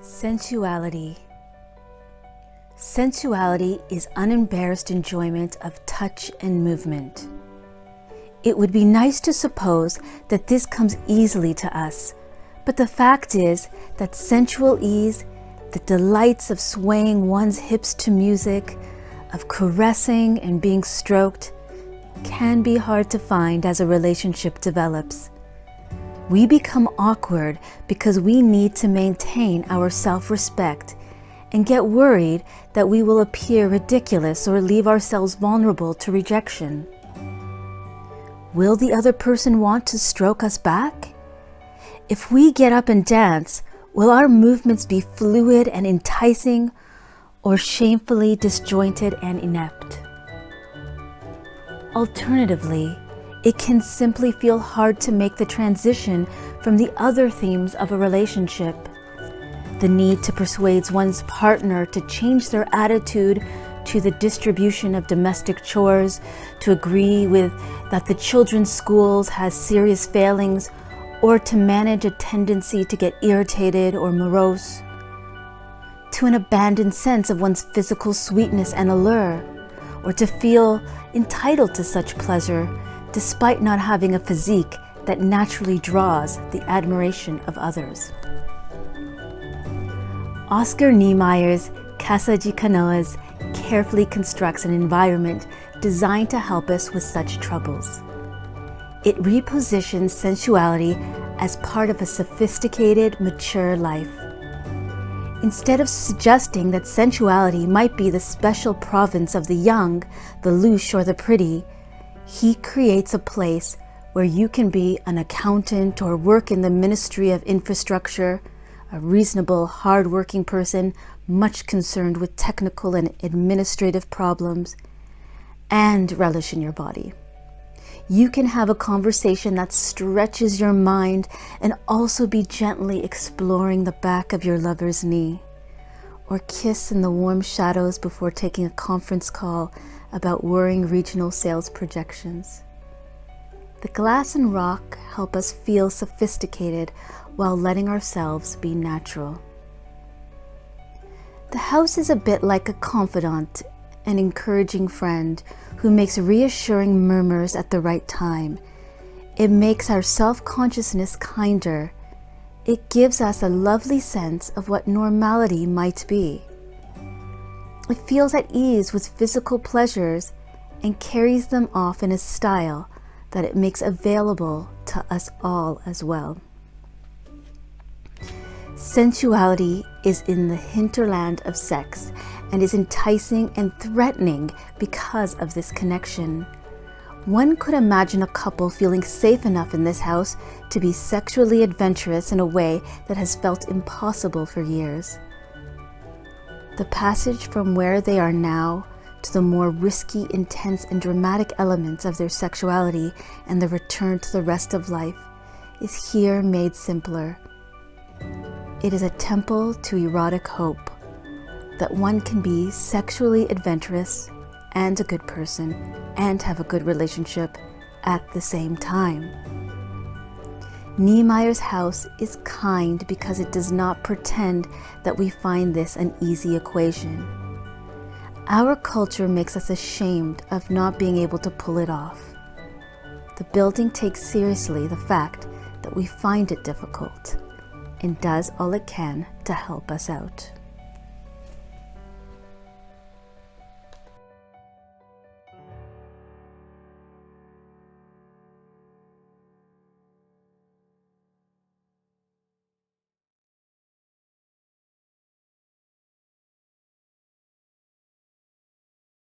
Sensuality. Sensuality is unembarrassed enjoyment of touch and movement. It would be nice to suppose that this comes easily to us, but the fact is that sensual ease, the delights of swaying one's hips to music, of caressing and being stroked, can be hard to find as a relationship develops. We become awkward because we need to maintain our self-respect and get worried that we will appear ridiculous or leave ourselves vulnerable to rejection. Will the other person want to stroke us back? If we get up and dance, will our movements be fluid and enticing or shamefully disjointed and inept? Alternatively, it can simply feel hard to make the transition from the other themes of a relationship. The need to persuade one's partner to change their attitude to the distribution of domestic chores, to agree with that the children's schools has serious failings, or to manage a tendency to get irritated or morose, to an abandoned sense of one's physical sweetness and allure, or to feel entitled to such pleasure despite not having a physique that naturally draws the admiration of others. Oscar Niemeyer's Casa de Canoas carefully constructs an environment designed to help us with such troubles. It repositions sensuality as part of a sophisticated, mature life. Instead of suggesting that sensuality might be the special province of the young, the louche, or the pretty, he creates a place where you can be an accountant or work in the Ministry of Infrastructure, a reasonable, hard-working person, much concerned with technical and administrative problems, and relish in your body. You can have a conversation that stretches your mind and also be gently exploring the back of your lover's knee, or kiss in the warm shadows before taking a conference call about worrying regional sales projections. The glass and rock help us feel sophisticated while letting ourselves be natural. The house is a bit like a confidant, an encouraging friend who makes reassuring murmurs at the right time. It makes our self-consciousness kinder. It gives us a lovely sense of what normality might be. It feels at ease with physical pleasures and carries them off in a style that it makes available to us all as well. Sensuality is in the hinterland of sex and is enticing and threatening because of this connection. One could imagine a couple feeling safe enough in this house to be sexually adventurous in a way that has felt impossible for years. The passage from where they are now to the more risky, intense, and dramatic elements of their sexuality and the return to the rest of life is here made simpler. It is a temple to erotic hope that one can be sexually adventurous and a good person and have a good relationship at the same time. Niemeyer's house is kind because it does not pretend that we find this an easy equation. Our culture makes us ashamed of not being able to pull it off. The building takes seriously the fact that we find it difficult and does all it can to help us out.